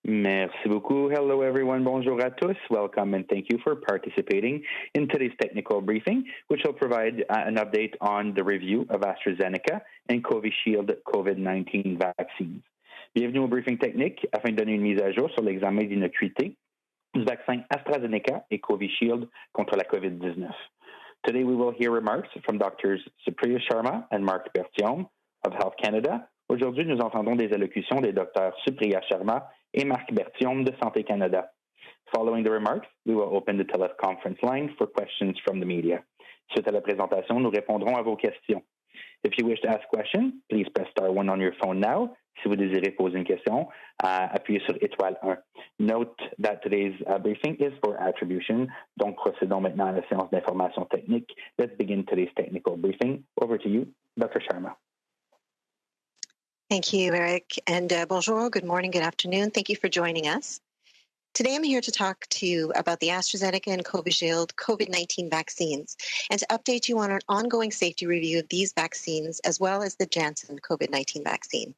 Merci beaucoup. Hello, everyone. Bonjour à tous. Welcome and thank you for participating in today's technical briefing, which will provide an update on the review of AstraZeneca and COVID-19 vaccines. Bienvenue au briefing technique afin de donner une mise à jour sur l'examen d'innocuité du vaccin AstraZeneca et Covishield contre la COVID-19. Today, we will hear remarks from Drs. Supriya Sharma and Marc Berthiaume of Health Canada. Aujourd'hui, nous entendons des allocutions des Drs. Supriya Sharma et Marc Berthiaume de Santé Canada. Following the remarks, we will open the teleconference line for questions from the media. Suite à la présentation, nous répondrons à vos questions. If you wish to ask a question, please press star 1 on your phone now. Si vous désirez poser une question, appuyez sur étoile 1. Note that today's briefing is for attribution. Donc, procédons maintenant à la séance d'information technique. Let's begin today's technical briefing. Over to you, Dr. Sharma. Thank you, Eric. And bonjour, good morning, good afternoon. Thank you for joining us. Today, I'm here to talk to you about the AstraZeneca and Covishield COVID-19 vaccines and to update you on an ongoing safety review of these vaccines, as well as the Janssen COVID-19 vaccine.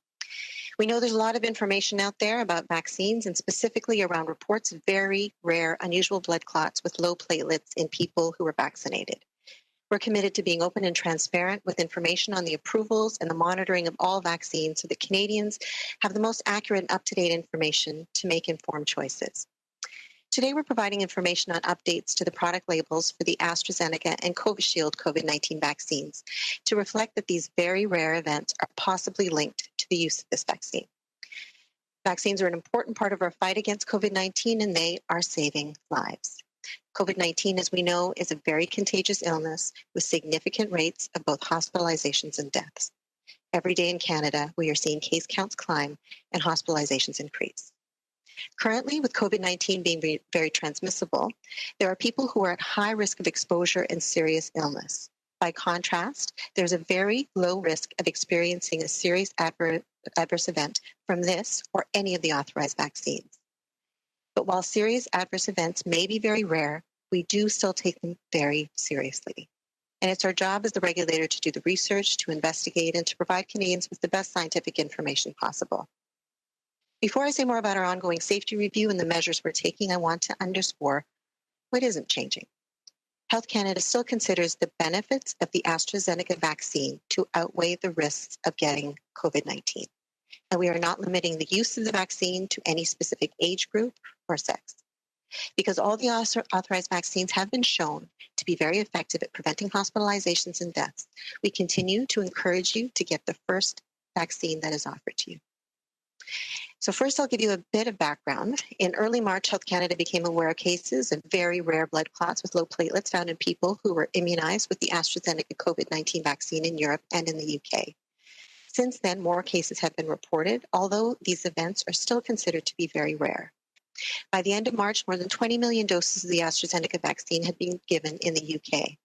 We know there's a lot of information out there about vaccines and specifically around reports of very rare, unusual blood clots with low platelets in people who are vaccinated. We're committed to being open and transparent with information on the approvals and the monitoring of all vaccines so that Canadians have the most accurate and up-to-date information to make informed choices. Today, we're providing information on updates to the product labels for the AstraZeneca and Covishield COVID-19 vaccines to reflect that these very rare events are possibly linked to the use of this vaccine. Vaccines are an important part of our fight against COVID-19, and they are saving lives. COVID-19, as we know, is a very contagious illness with significant rates of both hospitalizations and deaths. Every day in Canada, we are seeing case counts climb and hospitalizations increase. Currently, with COVID-19 being very transmissible, there are people who are at high risk of exposure and serious illness. By contrast, there's a very low risk of experiencing a serious adverse event from this or any of the authorized vaccines. But while serious adverse events may be very rare, we do still take them very seriously. And it's our job as the regulator to do the research, to investigate, and to provide Canadians with the best scientific information possible. Before I say more about our ongoing safety review and the measures we're taking, I want to underscore what isn't changing. Health Canada still considers the benefits of the AstraZeneca vaccine to outweigh the risks of getting COVID-19. And we are not limiting the use of the vaccine to any specific age group or sex. Because all the authorized vaccines have been shown to be very effective at preventing hospitalizations and deaths, we continue to encourage you to get the first vaccine that is offered to you. So first, I'll give you a bit of background. In early March, Health Canada became aware of cases of very rare blood clots with low platelets found in people who were immunized with the AstraZeneca COVID-19 vaccine in Europe and in the UK. Since then, more cases have been reported, although these events are still considered to be very rare. By the end of March, more than 20 million doses of the AstraZeneca vaccine had been given in the UK.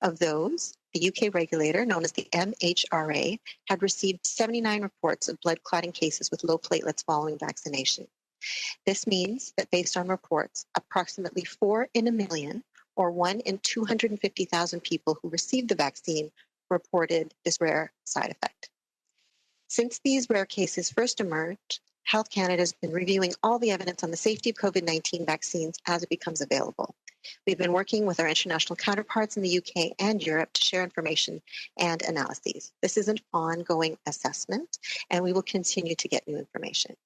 Of those, the UK regulator, known as the MHRA, had received 79 reports of blood clotting cases with low platelets following vaccination. This means that based on reports, approximately 4 in a million, or 1 in 250,000 people who received the vaccine reported this rare side effect. Since these rare cases first emerged, Health Canada has been reviewing all the evidence on the safety of COVID-19 vaccines as it becomes available. We've been working with our international counterparts in the UK and Europe to share information and analyses. This is an ongoing assessment, and we will continue to get new information.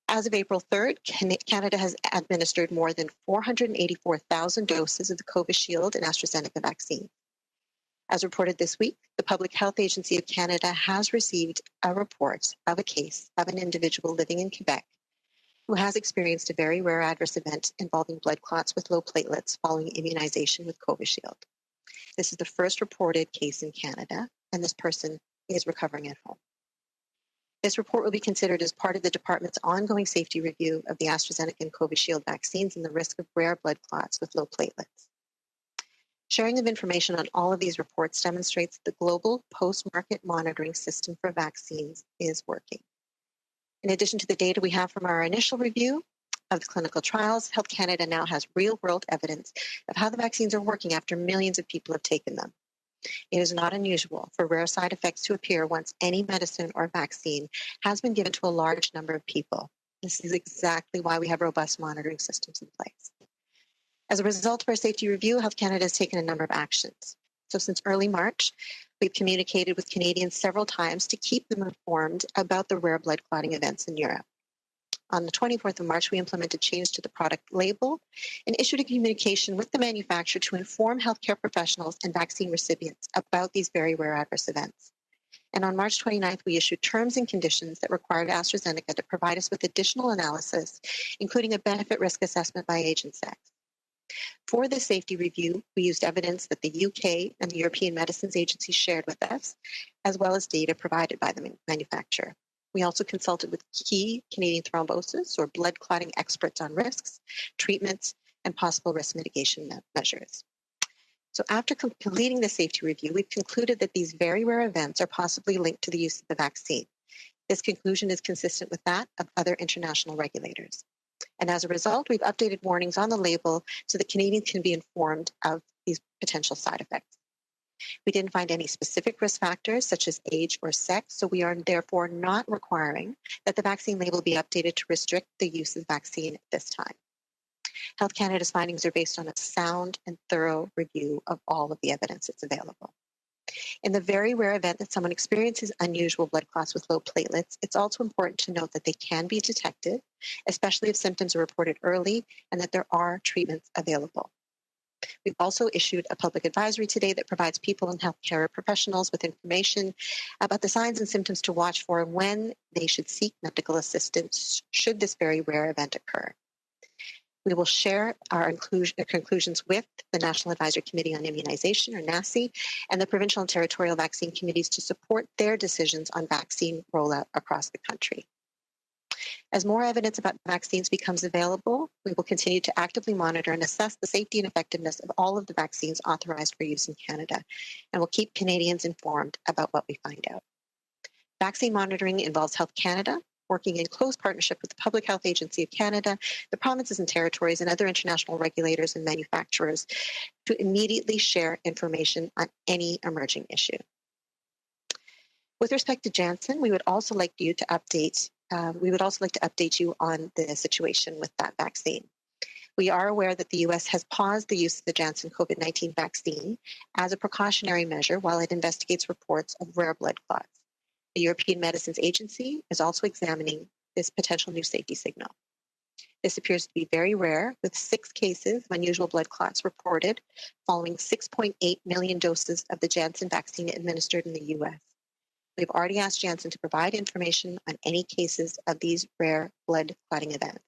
As of April 3rd, Canada has administered more than 484,000 doses of the Covishield and AstraZeneca vaccine. As reported this week, the Public Health Agency of Canada has received a report of a case of an individual living in Quebec who has experienced a very rare adverse event involving blood clots with low platelets following immunization with Covishield. This is the first reported case in Canada, and this person is recovering at home. This report will be considered as part of the department's ongoing safety review of the AstraZeneca and Covishield vaccines and the risk of rare blood clots with low platelets. Sharing of information on all of these reports demonstrates the global post-market monitoring system for vaccines is working. In addition to the data we have from our initial review of the clinical trials, Health Canada now has real-world evidence of how the vaccines are working after millions of people have taken them. It is not unusual for rare side effects to appear once any medicine or vaccine has been given to a large number of people. This is exactly why we have robust monitoring systems in place. As a result of our safety review, Health Canada has taken a number of actions. So since early March, we've communicated with Canadians several times to keep them informed about the rare blood clotting events in Europe. On the 24th of March, we implemented changes to the product label and issued a communication with the manufacturer to inform healthcare professionals and vaccine recipients about these very rare adverse events. And on March 29th, we issued terms and conditions that required AstraZeneca to provide us with additional analysis, including a benefit risk assessment by age and sex. For this safety review, we used evidence that the UK and the European Medicines Agency shared with us, as well as data provided by the manufacturer. We also consulted with key Canadian thrombosis or blood clotting experts on risks, treatments, and possible risk mitigation measures. So after completing the safety review, we've concluded that these very rare events are possibly linked to the use of the vaccine. This conclusion is consistent with that of other international regulators. And as a result, we've updated warnings on the label so that Canadians can be informed of these potential side effects. We didn't find any specific risk factors such as age or sex, so we are therefore not requiring that the vaccine label be updated to restrict the use of the vaccine at this time. Health Canada's findings are based on a sound and thorough review of all of the evidence that's available. In the very rare event that someone experiences unusual blood clots with low platelets, it's also important to note that they can be detected, especially if symptoms are reported early and that there are treatments available. We've also issued a public advisory today that provides people and healthcare professionals with information about the signs and symptoms to watch for and when they should seek medical assistance should this very rare event occur. We will share our conclusions with the National Advisory Committee on Immunization, or NACI, and the provincial and territorial vaccine committees to support their decisions on vaccine rollout across the country. As more evidence about vaccines becomes available, we will continue to actively monitor and assess the safety and effectiveness of all of the vaccines authorized for use in Canada, and will keep Canadians informed about what we find out. Vaccine monitoring involves Health Canada, working in close partnership with the Public Health Agency of Canada, the provinces and territories, and other international regulators and manufacturers to immediately share information on any emerging issue. With respect to Janssen, we would also like to update you on the situation with that vaccine. We are aware that the U.S. has paused the use of the Janssen COVID-19 vaccine as a precautionary measure while it investigates reports of rare blood clots. The European Medicines Agency is also examining this potential new safety signal. This appears to be very rare, with 6 cases of unusual blood clots reported following 6.8 million doses of the Janssen vaccine administered in the U.S. We've already asked Janssen to provide information on any cases of these rare blood clotting events.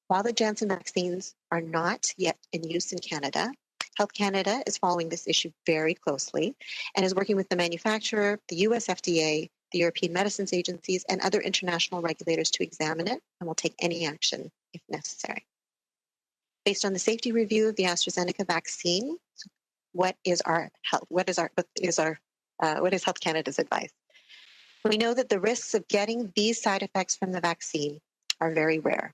While the Janssen vaccines are not yet in use in Canada, Health Canada is following this issue very closely and is working with the manufacturer, the US FDA, the European Medicines Agencies, and other international regulators to examine it and will take any action if necessary. Based on the safety review of the AstraZeneca vaccine, what is Health Canada's advice? We know that the risks of getting these side effects from the vaccine are very rare.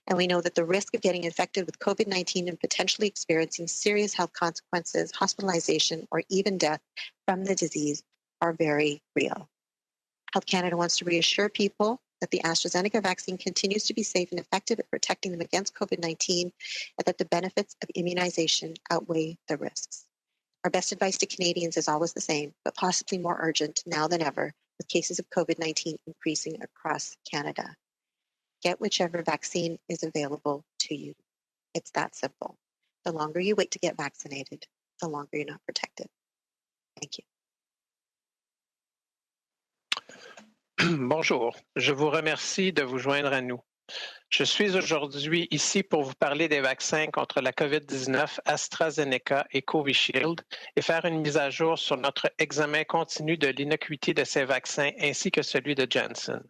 And we know that the risk of getting infected with COVID-19 and potentially experiencing serious health consequences, hospitalization, or even death from the disease are very real. Health Canada wants to reassure people that the AstraZeneca vaccine continues to be safe and effective at protecting them against COVID-19 and that the benefits of immunization outweigh the risks. Our best advice to Canadians is always the same, but possibly more urgent now than ever, with cases of COVID-19 increasing across Canada. Get whichever vaccine is available to you. It's that simple. The longer you wait to get vaccinated, the longer you're not protected. Thank you. Bonjour, je vous remercie de vous joindre à nous. Je suis aujourd'hui ici pour vous parler des vaccins contre la COVID-19 AstraZeneca et Covishield et faire une mise à jour sur notre examen continu de l'innocuité de ces vaccins ainsi que celui de Janssen.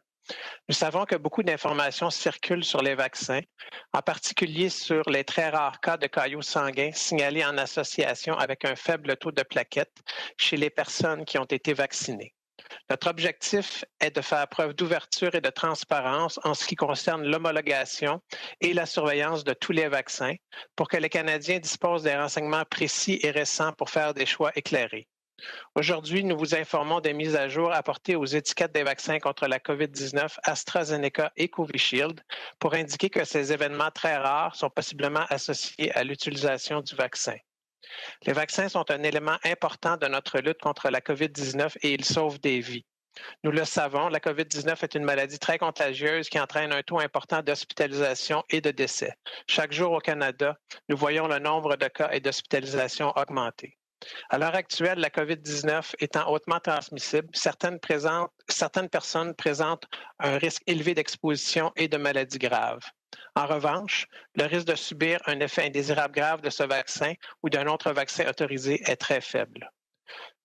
Nous savons que beaucoup d'informations circulent sur les vaccins, en particulier sur les très rares cas de caillots sanguins signalés en association avec un faible taux de plaquettes chez les personnes qui ont été vaccinées. Notre objectif est de faire preuve d'ouverture et de transparence en ce qui concerne l'homologation et la surveillance de tous les vaccins pour que les Canadiens disposent des renseignements précis et récents pour faire des choix éclairés. Aujourd'hui, nous vous informons des mises à jour apportées aux étiquettes des vaccins contre la COVID-19 AstraZeneca et COVID-19 pour indiquer que ces événements très rares sont possiblement associés à l'utilisation du vaccin. Les vaccins sont un élément important de notre lutte contre la COVID-19 et ils sauvent des vies. Nous le savons, la COVID-19 est une maladie très contagieuse qui entraîne un taux important d'hospitalisation et de décès. Chaque jour au Canada, nous voyons le nombre de cas et d'hospitalisations augmenter. À l'heure actuelle, la COVID-19 étant hautement transmissible, certaines personnes présentent un risque élevé d'exposition et de maladies graves. En revanche, le risque de subir un effet indésirable grave de ce vaccin ou d'un autre vaccin autorisé est très faible.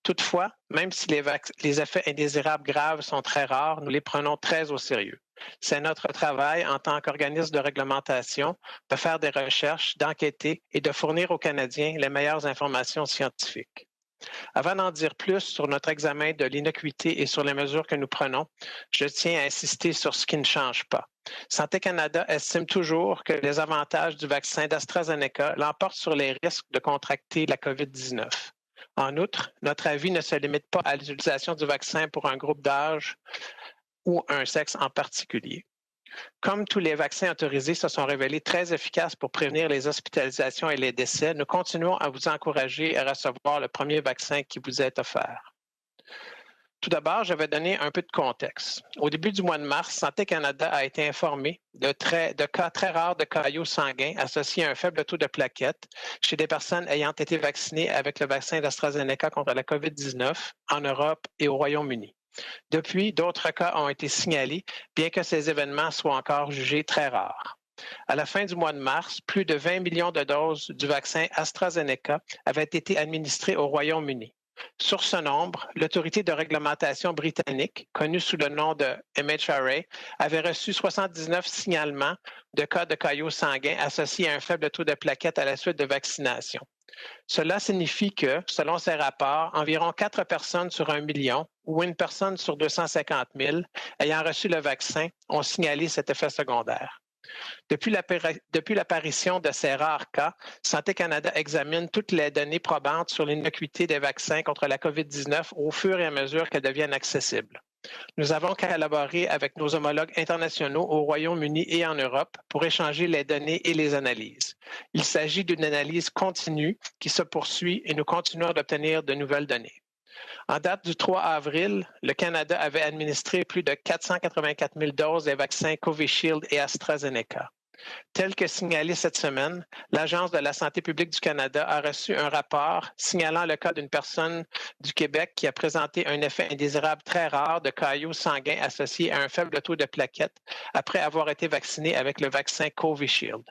Toutefois, même si les effets indésirables graves sont très rares, nous les prenons très au sérieux. C'est notre travail en tant qu'organisme de réglementation de faire des recherches, d'enquêter et de fournir aux Canadiens les meilleures informations scientifiques. Avant d'en dire plus sur notre examen de l'innocuité et sur les mesures que nous prenons, je tiens à insister sur ce qui ne change pas. Santé Canada estime toujours que les avantages du vaccin d'AstraZeneca l'emportent sur les risques de contracter la COVID-19. En outre, notre avis ne se limite pas à l'utilisation du vaccin pour un groupe d'âge ou un sexe en particulier. Comme tous les vaccins autorisés se sont révélés très efficaces pour prévenir les hospitalisations et les décès, nous continuons à vous encourager à recevoir le premier vaccin qui vous est offert. Tout d'abord, je vais donner un peu de contexte. Au début du mois de mars, Santé Canada a été informé de cas très rares de caillots sanguins associés à un faible taux de plaquettes chez des personnes ayant été vaccinées avec le vaccin d'AstraZeneca contre la COVID-19 en Europe et au Royaume-Uni. Depuis, d'autres cas ont été signalés, bien que ces événements soient encore jugés très rares. À la fin du mois de mars, plus de 20 millions de doses du vaccin AstraZeneca avaient été administrées au Royaume-Uni. Sur ce nombre, l'autorité de réglementation britannique, connue sous le nom de MHRA, avait reçu 79 signalements de cas de caillots sanguins associés à un faible taux de plaquettes à la suite de vaccination. Cela signifie que, selon ces rapports, environ 4 personnes sur 1 million ou une personne sur 250 000 ayant reçu le vaccin ont signalé cet effet secondaire. Depuis l'apparition de ces rares cas, Santé Canada examine toutes les données probantes sur l'innocuité des vaccins contre la COVID-19 au fur et à mesure qu'elles deviennent accessibles. Nous avons collaboré avec nos homologues internationaux au Royaume-Uni et en Europe pour échanger les données et les analyses. Il s'agit d'une analyse continue qui se poursuit et nous continuons d'obtenir de nouvelles données. En date du 3 avril, le Canada avait administré plus de 484 000 doses des vaccins COVID-19 et AstraZeneca. Tel que signalé cette semaine, l'Agence de la santé publique du Canada a reçu un rapport signalant le cas d'une personne du Québec qui a présenté un effet indésirable très rare de caillots sanguins associés à un faible taux de plaquettes après avoir été vacciné avec le vaccin COVID-19.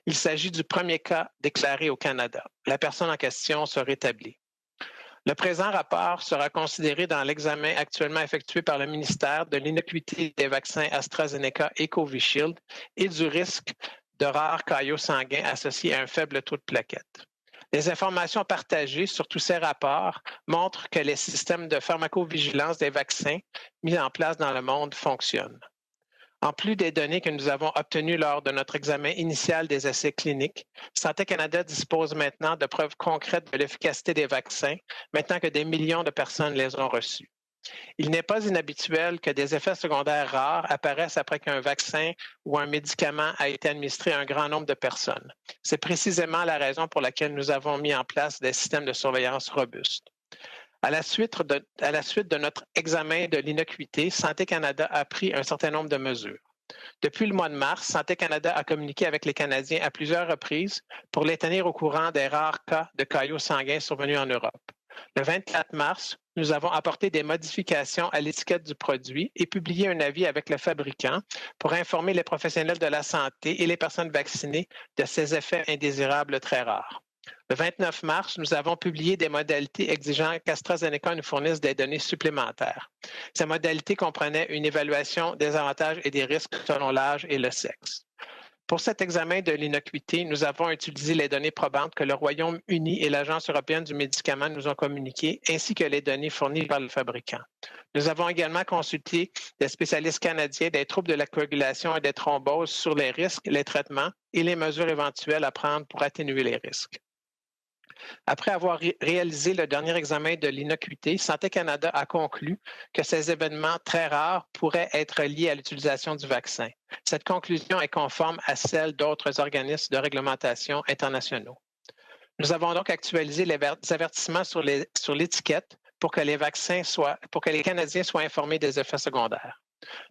Il s'agit du premier cas déclaré au Canada. La personne en question se rétablit. Le présent rapport sera considéré dans l'examen actuellement effectué par le ministère de l'innocuité des vaccins AstraZeneca et COVID-19 et du risque de rares caillots sanguins associés à un faible taux de plaquettes. Les informations partagées sur tous ces rapports montrent que les systèmes de pharmacovigilance des vaccins mis en place dans le monde fonctionnent. En plus des données que nous avons obtenues lors de notre examen initial des essais cliniques, Santé Canada dispose maintenant de preuves concrètes de l'efficacité des vaccins, maintenant que des millions de personnes les ont reçus. Il n'est pas inhabituel que des effets secondaires rares apparaissent après qu'un vaccin ou un médicament a été administré à un grand nombre de personnes. C'est précisément la raison pour laquelle nous avons mis en place des systèmes de surveillance robustes. À la suite de notre examen de l'innocuité, Santé Canada a pris un certain nombre de mesures. Depuis le mois de mars, Santé Canada a communiqué avec les Canadiens à plusieurs reprises pour les tenir au courant des rares cas de caillots sanguins survenus en Europe. Le 24 mars, nous avons apporté des modifications à l'étiquette du produit et publié un avis avec le fabricant pour informer les professionnels de la santé et les personnes vaccinées de ces effets indésirables très rares. Le 29 mars, nous avons publié des modalités exigeant qu'AstraZeneca nous fournisse des données supplémentaires. Ces modalités comprenaient une évaluation des avantages et des risques selon l'âge et le sexe. Pour cet examen de l'innocuité, nous avons utilisé les données probantes que le Royaume-Uni et l'Agence européenne du médicament nous ont communiquées, ainsi que les données fournies par le fabricant. Nous avons également consulté des spécialistes canadiens des troubles de la coagulation et des thromboses sur les risques, les traitements et les mesures éventuelles à prendre pour atténuer les risques. Après avoir réalisé le dernier examen de l'innocuité, Santé Canada a conclu que ces événements très rares pourraient être liés à l'utilisation du vaccin. Cette conclusion est conforme à celle d'autres organismes de réglementation internationaux. Nous avons donc actualisé les avertissements sur l'étiquette pour que les Canadiens soient informés des effets secondaires.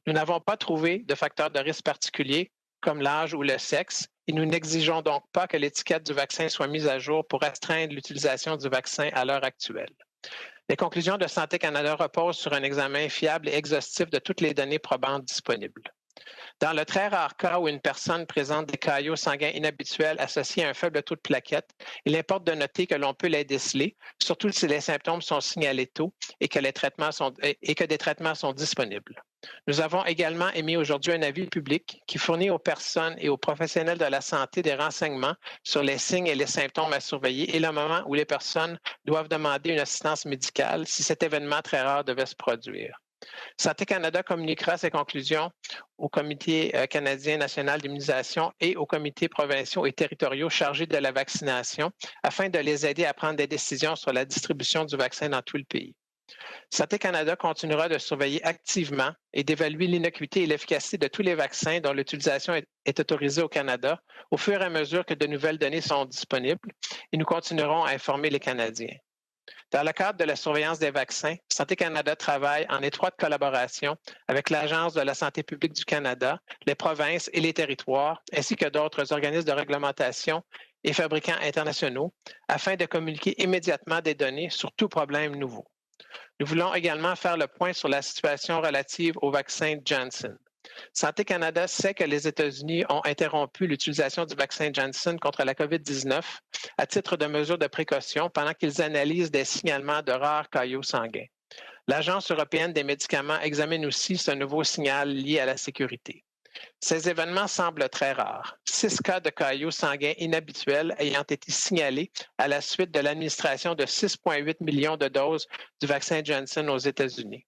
Nous n'avons pas trouvé de facteurs de risque particuliers comme l'âge ou le sexe, et nous n'exigeons donc pas que l'étiquette du vaccin soit mise à jour pour restreindre l'utilisation du vaccin à l'heure actuelle. Les conclusions de Santé Canada reposent sur un examen fiable et exhaustif de toutes les données probantes disponibles. Dans le très rare cas où une personne présente des caillots sanguins inhabituels associés à un faible taux de plaquettes, il importe de noter que l'on peut les déceler, surtout si les symptômes sont signalés tôt et que des traitements sont disponibles. Nous avons également émis aujourd'hui un avis public qui fournit aux personnes et aux professionnels de la santé des renseignements sur les signes et les symptômes à surveiller et le moment où les personnes doivent demander une assistance médicale si cet événement très rare devait se produire. Santé Canada communiquera ses conclusions au Comité canadien national d'immunisation et aux comités provinciaux et territoriaux chargés de la vaccination afin de les aider à prendre des décisions sur la distribution du vaccin dans tout le pays. Santé Canada continuera de surveiller activement et d'évaluer l'innocuité et l'efficacité de tous les vaccins dont l'utilisation est autorisée au Canada au fur et à mesure que de nouvelles données sont disponibles et nous continuerons à informer les Canadiens. Dans le cadre de la surveillance des vaccins, Santé Canada travaille en étroite collaboration avec l'Agence de la santé publique du Canada, les provinces et les territoires, ainsi que d'autres organismes de réglementation et fabricants internationaux, afin de communiquer immédiatement des données sur tout problème nouveau. Nous voulons également faire le point sur la situation relative au vaccin Janssen. Santé Canada sait que les États-Unis ont interrompu l'utilisation du vaccin Janssen contre la COVID-19 à titre de mesure de précaution pendant qu'ils analysent des signalements de rares caillots sanguins. L'Agence européenne des médicaments examine aussi ce nouveau signal lié à la sécurité. Ces événements semblent très rares. 6 cas de caillots sanguins inhabituels ayant été signalés à la suite de l'administration de 6,8 millions de doses du vaccin Janssen aux États-Unis.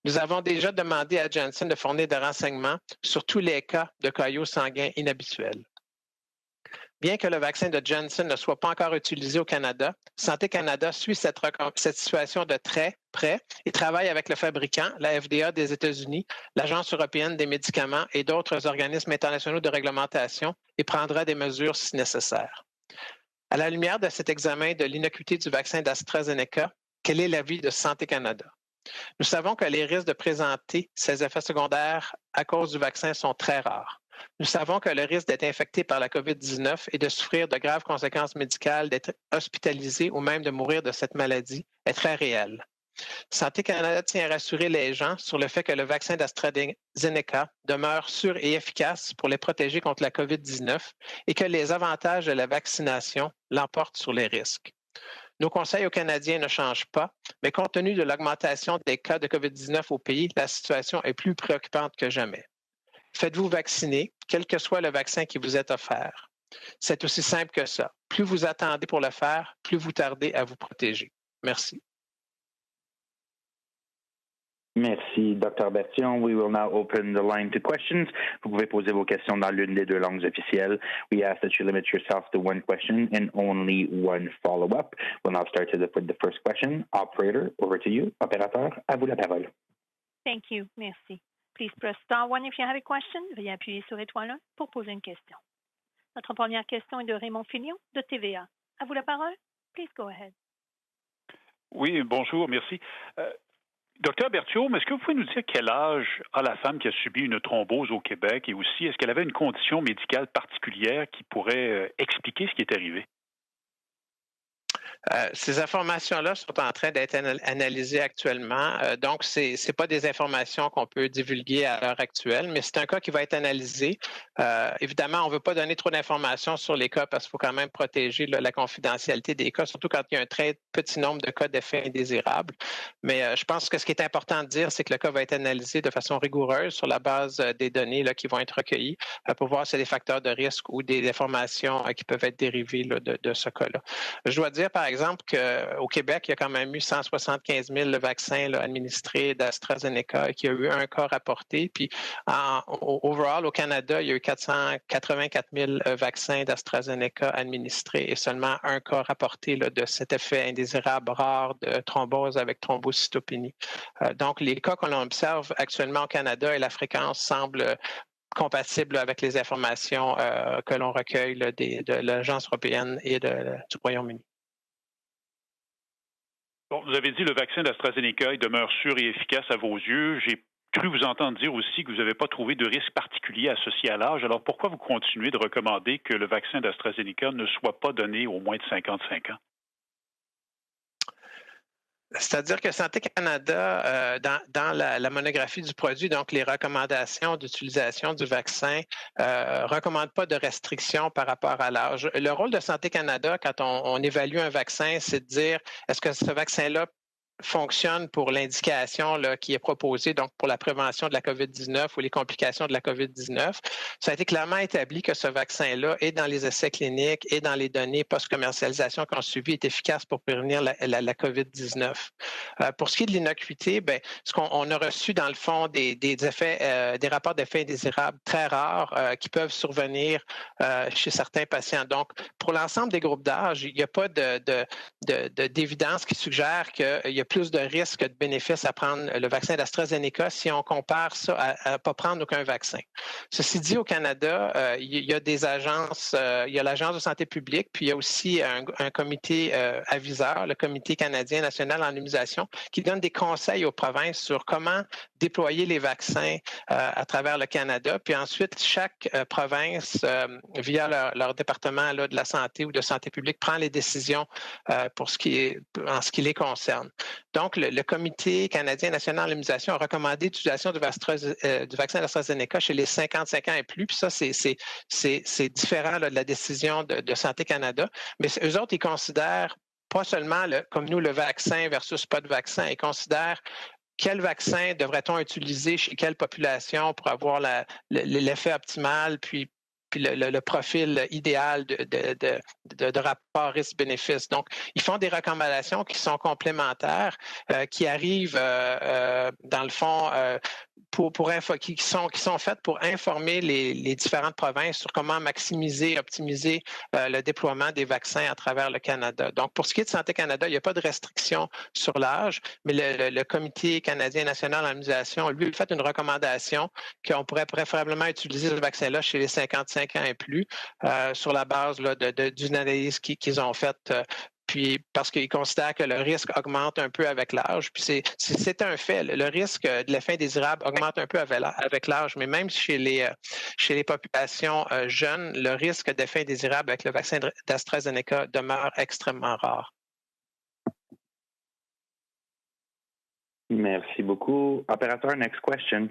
Nous avons déjà demandé à Janssen de fournir des renseignements sur tous les cas de caillots sanguins inhabituels. Bien que le vaccin de Janssen ne soit pas encore utilisé au Canada, Santé Canada suit cette situation de très près et travaille avec le fabricant, la FDA des États-Unis, l'Agence européenne des médicaments et d'autres organismes internationaux de réglementation et prendra des mesures si nécessaire. À la lumière de cet examen de l'innocuité du vaccin d'AstraZeneca, quel est l'avis de Santé Canada? Nous savons que les risques de présenter ces effets secondaires à cause du vaccin sont très rares. Nous savons que le risque d'être infecté par la COVID-19 et de souffrir de graves conséquences médicales, d'être hospitalisé ou même de mourir de cette maladie est très réel. Santé Canada tient à rassurer les gens sur le fait que le vaccin d'AstraZeneca demeure sûr et efficace pour les protéger contre la COVID-19 et que les avantages de la vaccination l'emportent sur les risques. Nos conseils aux Canadiens ne changent pas, mais compte tenu de l'augmentation des cas de COVID-19 au pays, la situation est plus préoccupante que jamais. Faites-vous vacciner, quel que soit le vaccin qui vous est offert. C'est aussi simple que ça. Plus vous attendez pour le faire, plus vous tardez à vous protéger. Merci. Merci, Dr. Berthiaume. We will now open the line to questions. Vous pouvez poser vos questions dans l'une des deux langues officielles. We ask that you limit yourself to one question and only one follow-up. We'll now start with the first question. Operator, over to you. Opérateur, à vous la parole. Thank you. Merci. Please press star one if you have a question. Veuillez appuyer sur étoile 1 pour poser une question. Notre première question est de Raymond Filion de TVA. À vous la parole. Please go ahead. Oui, bonjour, merci. Docteur Berthiaume, est-ce que vous pouvez nous dire quel âge a la femme qui a subi une thrombose au Québec et aussi est-ce qu'elle avait une condition médicale particulière qui pourrait expliquer ce qui est arrivé? Ces informations-là sont en train d'être analysées actuellement. Donc, ce n'est pas des informations qu'on peut divulguer à l'heure actuelle, mais c'est un cas qui va être analysé. Évidemment, on ne veut pas donner trop d'informations sur les cas parce qu'il faut quand même protéger la confidentialité des cas, surtout quand il y a un très petit nombre de cas d'effets indésirables. Mais je pense que ce qui est important de dire, c'est que le cas va être analysé de façon rigoureuse sur la base des données qui vont être recueillies pour voir s'il y a des facteurs de risque ou des informations qui peuvent être dérivées de ce cas-là. Je dois dire, par exemple, qu'au Québec, il y a quand même eu 175 000 vaccins là, administrés d'AstraZeneca et qu'il y a eu un cas rapporté. Puis, overall, au Canada, il y a eu 484 000 vaccins d'AstraZeneca administrés et seulement un cas rapporté là, de cet effet indésirable rare de thrombose avec thrombocytopénie. Donc, les cas qu'on observe actuellement au Canada et la fréquence semble compatible avec les informations que l'on recueille là, de l'Agence européenne et du Royaume-Uni. Bon, vous avez dit le vaccin d'AstraZeneca, il demeure sûr et efficace à vos yeux. J'ai cru vous entendre dire aussi que vous n'avez pas trouvé de risque particulier associé à l'âge. Alors pourquoi vous continuez de recommander que le vaccin d'AstraZeneca ne soit pas donné aux moins de 55 ans? C'est-à-dire que Santé Canada, dans la monographie du produit, donc les recommandations d'utilisation du vaccin, recommande pas de restrictions par rapport à l'âge. Le rôle de Santé Canada, quand on évalue un vaccin, c'est de dire est-ce que ce vaccin-là fonctionne pour l'indication là, qui est proposée, donc pour la prévention de la COVID-19 ou les complications de la COVID-19. Ça a été clairement établi que ce vaccin-là est dans les essais cliniques et dans les données post-commercialisation qui ont suivi est efficace pour prévenir la COVID-19. Pour ce qui est de l'innocuité, ben, ce qu'on a reçu dans le fond des effets, des rapports d'effets indésirables très rares qui peuvent survenir chez certains patients. Donc, pour l'ensemble des groupes d'âge, il n'y a pas d'évidence qui suggère qu'il y a plus de risques que de bénéfices à prendre le vaccin d'AstraZeneca si on compare ça à ne pas prendre aucun vaccin. Ceci dit, au Canada, il y a des agences, il y a l'Agence de santé publique, puis il y a aussi un comité aviseur, le Comité canadien national en immunisation, qui donne des conseils aux provinces sur comment déployer les vaccins à travers le Canada. Puis ensuite, chaque province, via leur département là, de la santé ou de santé publique, prend les décisions en ce qui les concerne. Donc, le Comité canadien national de l'immunisation a recommandé l'utilisation du vaccin d'AstraZeneca chez les 55 ans et plus. Puis ça, c'est différent là, de la décision de Santé Canada. Mais eux autres, ils considèrent pas seulement, comme nous, le vaccin versus pas de vaccin. Ils considèrent quel vaccin devrait-on utiliser chez quelle population pour avoir l'effet optimal, puis le profil idéal de rapport risque-bénéfice. Donc, ils font des recommandations qui sont complémentaires, qui arrivent, dans le fond, qui sont faites pour informer les différentes provinces sur comment maximiser, optimiser le déploiement des vaccins à travers le Canada. Donc, pour ce qui est de Santé Canada, il n'y a pas de restriction sur l'âge, mais le Comité canadien national en immunisation, lui, a fait une recommandation qu'on pourrait préférablement utiliser ce vaccin-là chez les 55 ans et plus, sur la base là, d'une analyse qu'ils ont faite. Puis parce qu'ils considèrent que le risque augmente un peu avec l'âge. Puis c'est un fait. Le risque de l'effet indésirable augmente un peu avec l'âge, mais même chez les populations jeunes, le risque d'effet indésirable avec le vaccin d'AstraZeneca demeure extrêmement rare. Merci beaucoup. Operator, next question.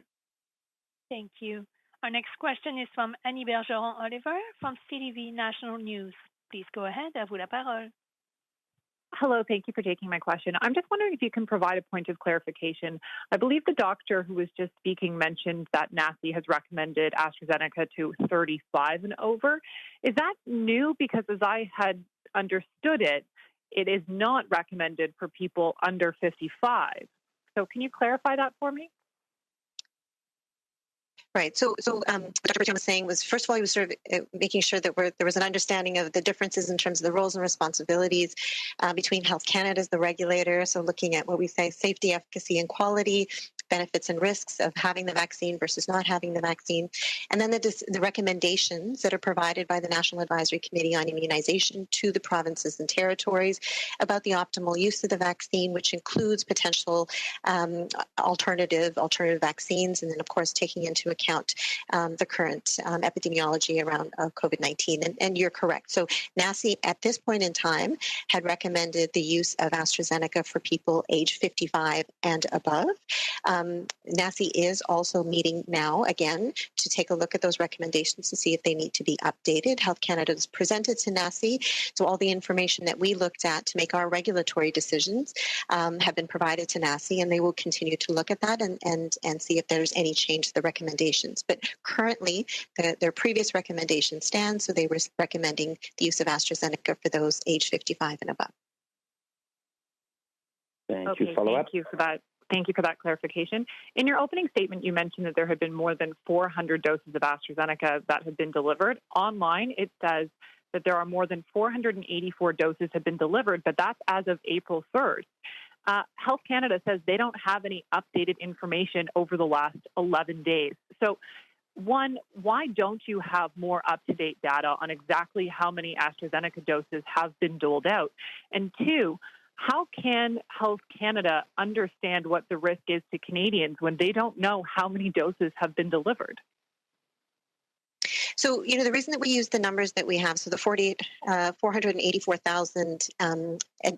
Thank you. Our next question is from Annie Bergeron-Oliver from CTV National News. Please go ahead. À vous la parole. Hello, thank you for taking my question. I'm just wondering if you can provide a point of clarification. I believe the doctor who was just speaking mentioned that NACI has recommended AstraZeneca to 35 and over. Is that new? Because as I had understood it, it is not recommended for people under 55. So can you clarify that for me? Right. So what Dr. Berthiaume was saying was, first of all, he was sort of making sure that there was an understanding of the differences in terms of the roles and responsibilities between Health Canada as the regulator. So looking at what we say, safety, efficacy, and quality, benefits and risks of having the vaccine versus not having the vaccine. And then the recommendations that are provided by the National Advisory Committee on Immunization to the provinces and territories about the optimal use of the vaccine, which includes potential alternative vaccines, and then, of course, taking into account the current epidemiology around COVID-19. And you're correct. So NACI, at this point in time, had recommended the use of AstraZeneca for people age 55 and above. NACI is also meeting now, again, to take a look at those recommendations to see if they need to be updated. Health Canada has presented to NACI, so all the information that we looked at to make our regulatory decisions have been provided to NACI, and they will continue to look at that and see if there's any change to the recommendations. But currently, their previous recommendation stands, so they were recommending the use of AstraZeneca for those age 55 and above. Thank you. Follow up? Thank you for that. Thank you for that clarification. In your opening statement, you mentioned that there had been more than 400 doses of AstraZeneca that had been delivered. Online, it says that there are more than 484 doses have been delivered, but that's as of April 1st. Health Canada says they don't have any updated information over the last 11 days. So, one, why don't you have more up-to-date data on exactly how many AstraZeneca doses have been doled out? And two, how can Health Canada understand what the risk is to Canadians when they don't know how many doses have been delivered? So, the reason that we use the numbers that we have, so the 484,000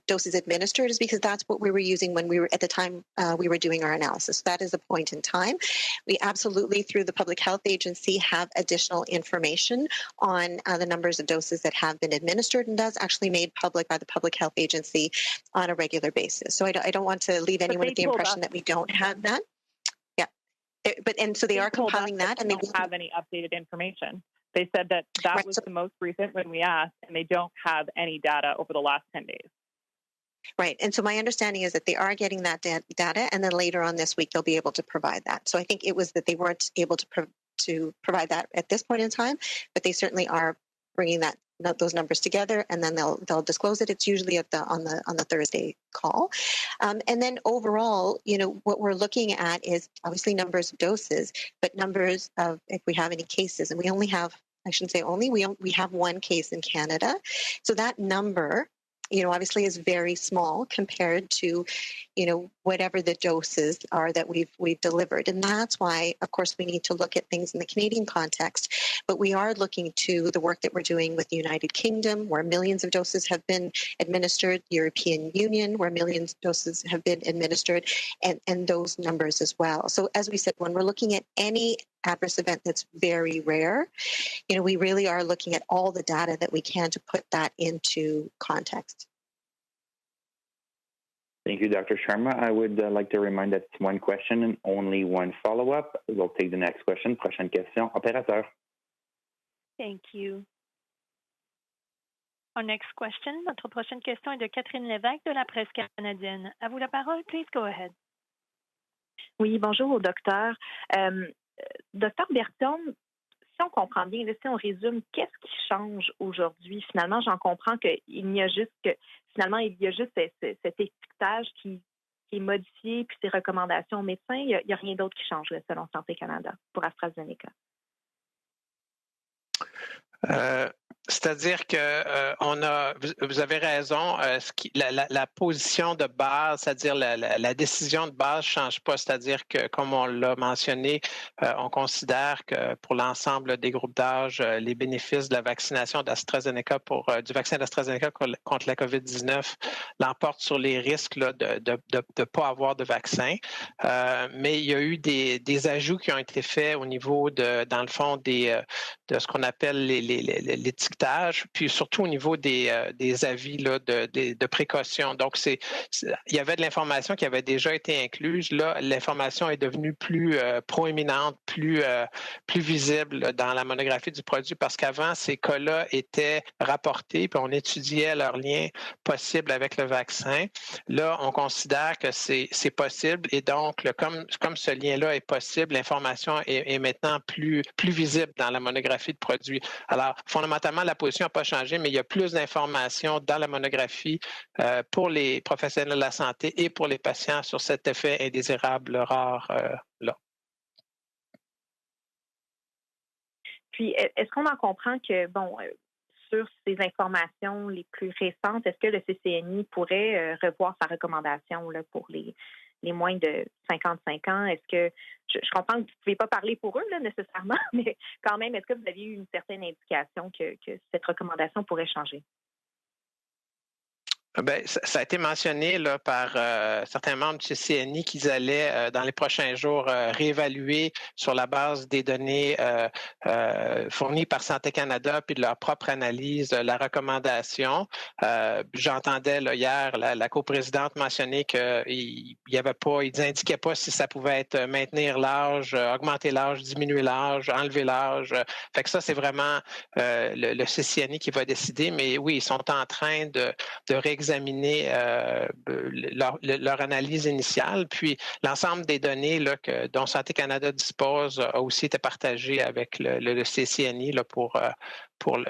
doses administered, is because that's what we were using when we were, at the time we were doing our analysis. That is a point in time. We absolutely, through the Public Health Agency, have additional information on the numbers of doses that have been administered, and that's actually made public by the Public Health Agency on a regular basis. So I don't want to leave anyone with the impression that we don't have that. So they are compiling that, and they don't have any updated information. They said that was the most recent when we asked, and they don't have any data over the last 10 days. Right. And so my understanding is that they are getting that data, and then later on this week, they'll be able to provide that. So I think it was that they weren't able to provide that at this point in time, but they certainly are bringing those numbers together, and then they'll disclose it. It's usually on the Thursday call. And then overall, what we're looking at is obviously numbers of doses, but numbers of if we have any cases, and we only have, I shouldn't say only, we have one case in Canada. So that number, obviously is very small compared to, whatever the doses are that we've delivered. And that's why, of course, we need to look at things in the Canadian context. But we are looking to the work that we're doing with the United Kingdom, where millions of doses have been administered, European Union, where millions of doses have been administered, and those numbers as well. So as we said, when we're looking at any adverse event that's very rare, we really are looking at all the data that we can to put that into context. Thank you, Dr. Sharma. I would like to remind that it's one question and only one follow-up. We'll take the next question. Prochaine question. Opérateur. Thank you. Our next question, notre prochaine question est de Catherine Lévesque de la Presse canadienne. À vous la parole, please go ahead. Oui, bonjour au docteur. Docteur Berthiaume, si on comprend bien, si on résume, qu'est-ce qui change aujourd'hui? Finalement, j'en comprends qu'il n'y a juste cet étiquetage qui est modifié, puis ces recommandations aux médecins. Il n'y a rien d'autre qui change, selon Santé Canada, pour AstraZeneca. C'est-à-dire que vous avez raison, la position de base, c'est-à-dire la décision de base ne change pas. C'est-à-dire que, comme on l'a mentionné, on considère que pour l'ensemble des groupes d'âge, les bénéfices de la vaccination d'AstraZeneca du vaccin d'AstraZeneca contre la COVID-19 l'emportent sur les risques là, de ne pas avoir de vaccin. Mais il y a eu des ajouts qui ont été faits au niveau dans le fond, de ce qu'on appelle l'étiquetage, puis surtout au niveau des avis là, de précaution. Donc, il y avait de l'information qui avait déjà été incluse. Là, l'information est devenue plus proéminente, plus visible dans la monographie du produit parce qu'avant, ces cas-là étaient rapportés, puis on étudiait leurs liens possibles avec le vaccin. Là, on considère que c'est possible et donc, comme ce lien-là est possible, l'information est maintenant plus visible dans la monographie de produit. Alors, fondamentalement, la position n'a pas changé, mais il y a plus d'informations dans la monographie pour les professionnels de la santé et pour les patients sur cet effet indésirable rare-là. Puis, est-ce qu'on en comprend que, sur ces informations les plus récentes, est-ce que le CCNI pourrait revoir sa recommandation là, pour les moins de 55 ans? Est-ce que, je comprends que vous ne pouvez pas parler pour eux là, nécessairement, mais quand même, est-ce que vous avez eu une certaine indication que cette recommandation pourrait changer? Bien, ça a été mentionné là, par certains membres du CCNI qu'ils allaient, dans les prochains jours, réévaluer sur la base des données fournies par Santé Canada puis de leur propre analyse la recommandation. J'entendais là, hier la coprésidente mentionner qu'ils n'indiquaient pas si ça pouvait être maintenir l'âge, augmenter l'âge, diminuer l'âge, enlever l'âge. Fait que ça, c'est vraiment le CCNI qui va décider. Mais oui, ils sont en train de réexaminer examiner leur analyse initiale. Puis l'ensemble des données là, dont Santé Canada dispose a aussi été partagé avec le CCNI là, pour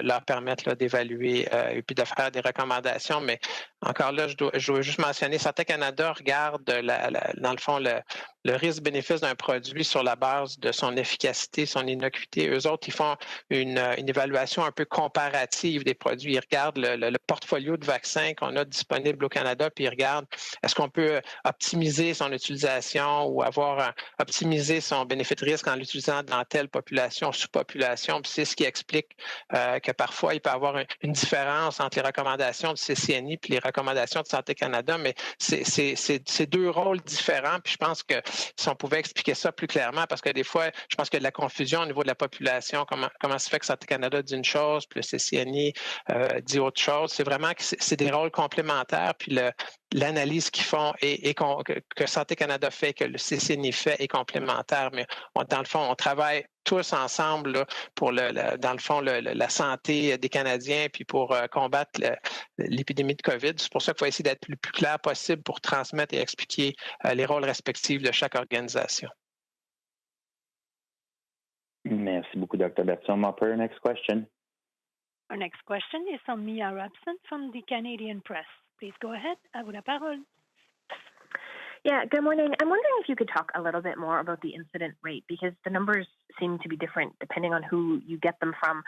leur permettre là, d'évaluer et puis de faire des recommandations. Mais encore là, je dois juste mentionner, Santé Canada regarde dans le fond le risque-bénéfice d'un produit sur la base de son efficacité, son innocuité. Eux autres, ils font une évaluation un peu comparative des produits. Ils regardent le portfolio de vaccins qu'on a disponible au Canada, puis ils regardent est-ce qu'on peut optimiser son utilisation ou optimiser son bénéfice de risque en l'utilisant dans telle population, sous-population. Puis c'est ce qui explique que parfois, il peut y avoir une différence entre les recommandations du CCNI et les recommandations de Santé Canada, mais c'est deux rôles différents. Puis je pense que si on pouvait expliquer ça plus clairement, parce que des fois, je pense qu'il y a de la confusion au niveau de la population, comment se fait que Santé Canada dit une chose, puis le CCNI dit autre chose. C'est vraiment que c'est des rôles complémentaires, puis l'analyse qu'ils font et que Santé Canada fait, que le CCNI fait est complémentaire, mais dans le fond, on travaille tous ensemble là, pour dans le fond la santé des Canadiens puis pour combattre l'épidémie de COVID. C'est pour ça qu'il faut essayer d'être le plus clair possible pour transmettre et expliquer les rôles respectifs de chaque organisation. Merci beaucoup, Dr. Berthiaume. Operator, next question. Our next question is from Mia Robson from the Canadian Press. Please go ahead. À vous la parole. Yeah, good morning. I'm wondering if you could talk a little bit more about the incident rate, because the numbers seem to be different depending on who you get them from.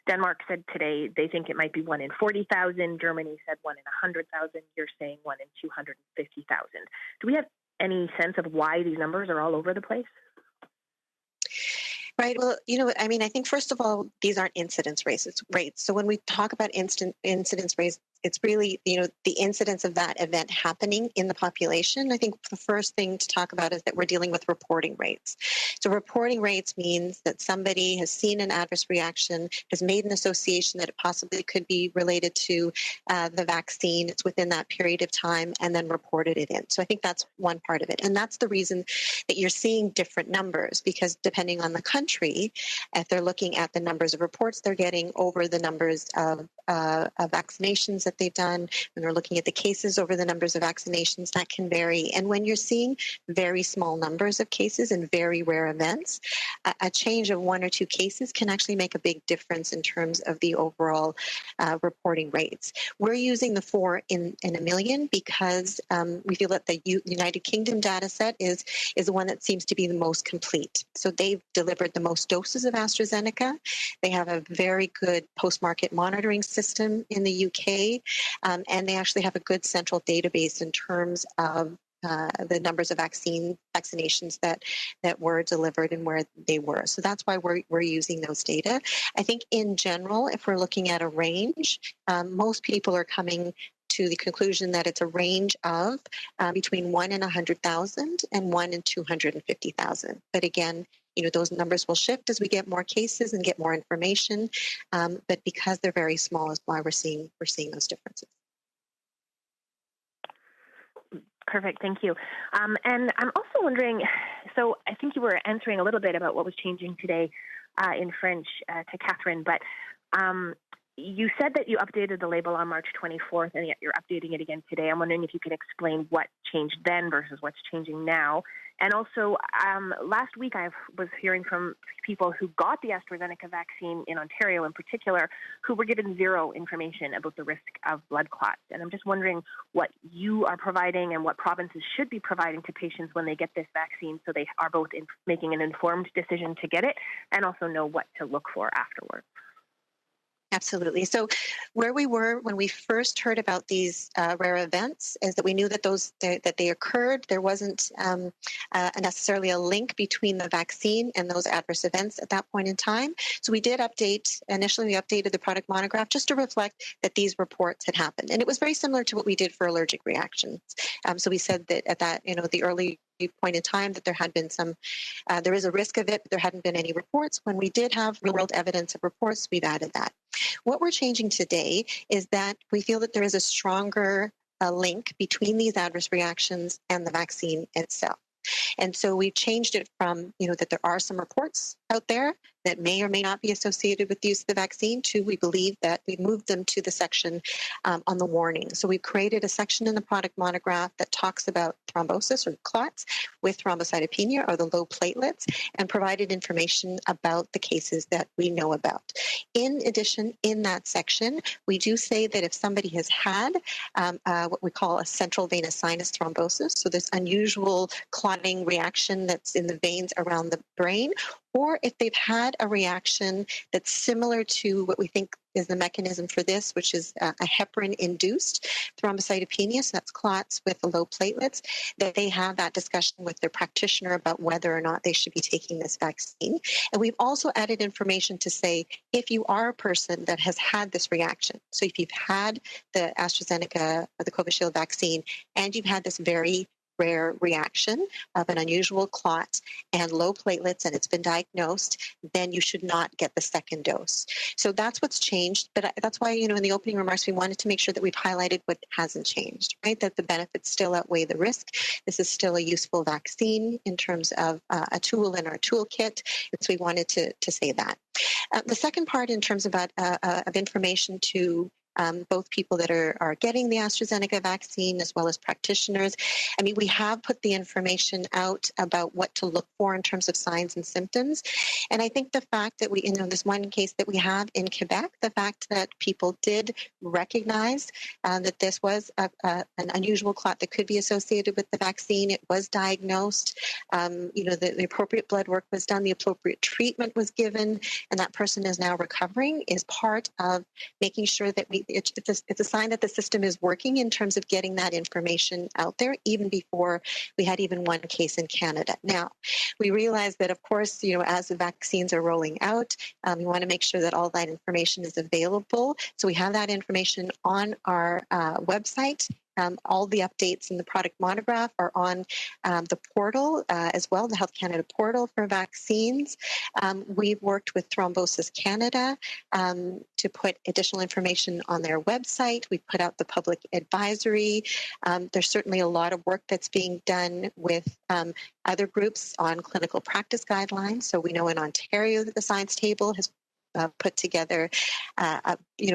Denmark said today they think it might be 1 in 40,000. Germany said 1 in 100,000. You're saying 1 in 250,000. Do we have any sense of why these numbers are all over the place? Right. Well, I think, first of all, these aren't incidence rates. So when we talk about incidence rates, it's really, the incidence of that event happening in the population. I think the first thing to talk about is that we're dealing with reporting rates. So reporting rates means that somebody has seen an adverse reaction, has made an association that it possibly could be related to the vaccine. It's within that period of time, and then reported it in. So I think that's one part of it. And that's the reason that you're seeing different numbers, because depending on the country, if they're looking at the numbers of reports they're getting over the numbers of vaccinations that they've done, when they're looking at the cases over the numbers of vaccinations, that can vary. And when you're seeing very small numbers of cases and very rare events, a change of 1 or 2 cases can actually make a big difference in terms of the overall reporting rates. We're using the 4 in a million because we feel that the United Kingdom data set is the one that seems to be the most complete. So they've delivered the most doses of AstraZeneca. They have a very good post-market monitoring system in the UK, and they actually have a good central database in terms of the numbers of vaccinations that were delivered and where they were. So that's why we're using those data. I think in general, if we're looking at a range, most people are coming to the conclusion that it's a range of between 1 in 100,000 and 1 in 250,000. But again, those numbers will shift as we get more cases and get more information. But because they're very small is why we're seeing those differences. Perfect. Thank you. And I'm also wondering, so I think you were answering a little bit about what was changing today in French to Catherine, but you said that you updated the label on March 24th, and yet you're updating it again today. I'm wondering if you can explain what changed then versus what's changing now. And also, last week I was hearing from people who got the AstraZeneca vaccine in Ontario in particular, who were given zero information about the risk of blood clots. And I'm just wondering what you are providing and what provinces should be providing to patients when they get this vaccine, so they are both making an informed decision to get it and also know what to look for afterwards. Absolutely. So where we were when we first heard about these rare events is that we knew that that they occurred. There wasn't necessarily a link between the vaccine and those adverse events at that point in time. So we did initially we updated the product monograph just to reflect that these reports had happened. And it was very similar to what we did for allergic reactions. So we said that at that, the early point in time that there had been there is a risk of it, but there hadn't been any reports. When we did have real world evidence of reports, we've added that. What we're changing today is that we feel that there is a stronger link between these adverse reactions and the vaccine itself. And so we've changed it from, that there are some reports out there that may or may not be associated with the use of the vaccine to we believe that we moved them to the section on the warning. So we've created a section in the product monograph that talks about thrombosis or clots with thrombocytopenia or the low platelets and provided information about the cases that we know about. In addition, in that section, we do say that if somebody has had what we call a central venous sinus thrombosis, so this unusual clotting reaction that's in the veins around the brain, or if they've had a reaction that's similar to what we think is the mechanism for this, which is a heparin-induced thrombocytopenia, so that's clots with the low platelets, that they have that discussion with their practitioner about whether or not they should be taking this vaccine. And we've also added information to say, if you are a person that has had this reaction, so if you've had the AstraZeneca or the COVID vaccine, and you've had this very rare reaction of an unusual clot and low platelets and it's been diagnosed, then you should not get the second dose. So that's what's changed. But that's why, in the opening remarks, we wanted to make sure that we've highlighted what hasn't changed, right? That the benefits still outweigh the risk. This is still a useful vaccine in terms of a tool in our toolkit. So we wanted to say that. The second part in terms of information to both people that are getting the AstraZeneca vaccine as well as practitioners. I mean, we have put the information out about what to look for in terms of signs and symptoms. And I think the fact that this one case that we have in Quebec, the fact that people did recognize that this was an unusual clot that could be associated with the vaccine, it was diagnosed, the appropriate blood work was done, the appropriate treatment was given, and that person is now recovering is part of making sure that it's a sign that the system is working in terms of getting that information out there, even before we had even one case in Canada. Now, we realize that, of course, as the vaccines are rolling out, we want to make sure that all that information is available. So we have that information on our website. All the updates in the product monograph are on the portal as well, the Health Canada portal for vaccines. We've worked with Thrombosis Canada to put additional information on their website. We've put out the public advisory. There's certainly a lot of work that's being done with other groups on clinical practice guidelines. So we know in Ontario that the Science Table has put together,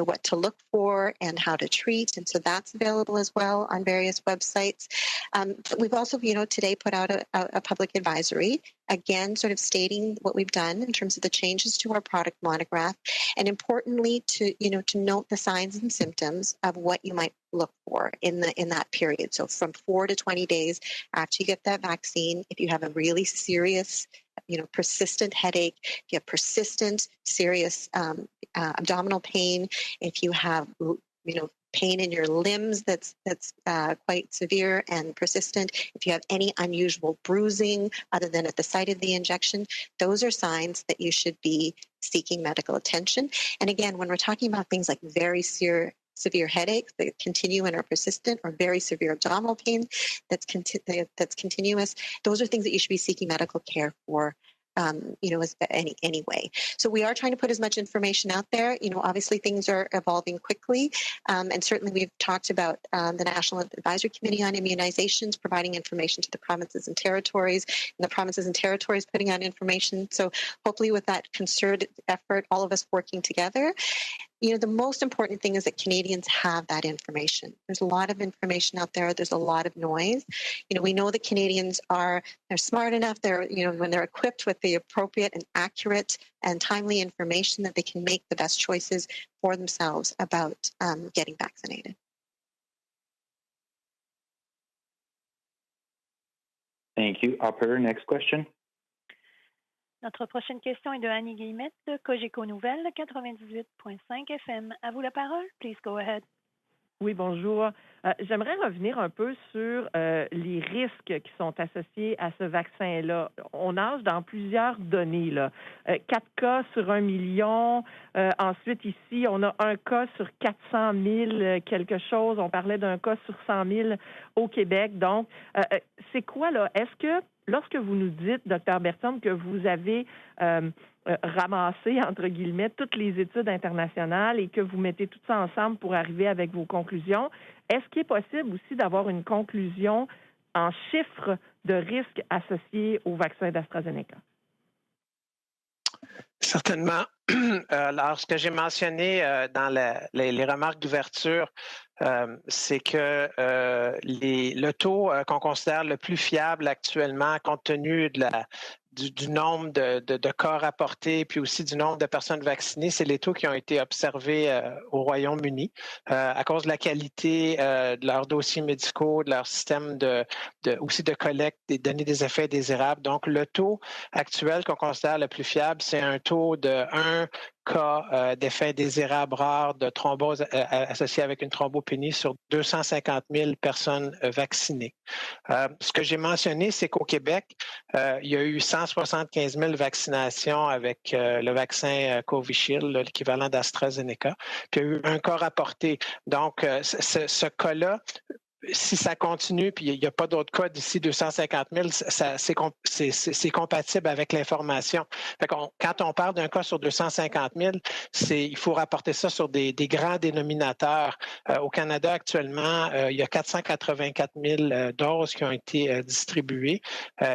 what to look for and how to treat. And so that's available as well on various websites. But we've also, today put out a public advisory, again, sort of stating what we've done in terms of the changes to our product monograph. And importantly, to note the signs and symptoms of what you might look for in that period. So from 4 to 20 days after you get that vaccine, if you have a really serious persistent headache, if you have persistent, serious abdominal pain, if you have, pain in your limbs that's quite severe and persistent, if you have any unusual bruising other than at the site of the injection, those are signs that you should be seeking medical attention. And again, when we're talking about things like very severe headaches that continue and are persistent, or very severe abdominal pain that's continuous, those are things that you should be seeking medical care for. Anyway. So we are trying to put as much information out there. Obviously things are evolving quickly. And certainly we've talked about the National Advisory Committee on Immunizations providing information to the provinces and territories, and the provinces and territories putting out information. So hopefully with that concerted effort, all of us working together, the most important thing is that Canadians have that information. There's a lot of information out there. There's a lot of noise. We know that Canadians they're smart enough. When they're equipped with the appropriate and accurate and timely information, that they can make the best choices for themselves about getting vaccinated. Thank you. Operator, next question. Notre prochaine question est de Annie Guillemette de Cogeco Nouvelles 98.5 FM. À vous la parole. Please go ahead. Oui, bonjour. J'aimerais revenir un peu sur les risques qui sont associés à ce vaccin-là. On nage dans plusieurs données, là. 4 cas sur 1 million. Ensuite, ici, on a un cas sur 400 000 quelque chose. On parlait d'un cas sur 100 000 au Québec. Donc, c'est quoi, là? Est-ce que, lorsque vous nous dites, Dr. Berthiaume, que vous avez ramasser, entre guillemets, toutes les études internationales et que vous mettez tout ça ensemble pour arriver avec vos conclusions, est-ce qu'il est possible aussi d'avoir une conclusion en chiffres de risques associés au vaccin d'AstraZeneca? Certainement. Alors, ce que j'ai mentionné dans les remarques d'ouverture, c'est que le taux qu'on considère le plus fiable actuellement, compte tenu du nombre de cas rapportés, puis aussi du nombre de personnes vaccinées, c'est les taux qui ont été observés au Royaume-Uni à cause de la qualité de leurs dossiers médicaux, de leur système aussi de collecte des données des effets désirables. Donc, le taux actuel qu'on considère le plus fiable, c'est un taux de 1 cas d'effets indésirables rares de thrombose associés avec une thrombopénie sur 250 000 personnes vaccinées. Ce que j'ai mentionné, c'est qu'au Québec, il y a eu 175 000 vaccinations avec le vaccin COVID-19, l'équivalent d'AstraZeneca, puis il y a eu un cas rapporté. Donc, ce cas-là, si ça continue, puis il n'y a pas d'autres cas d'ici 250 000, c'est compatible avec l'information. Quand on parle d'un cas sur 250 000, il faut rapporter ça sur des grands dénominateurs. Au Canada, actuellement, il y a 484 000 doses qui ont été distribuées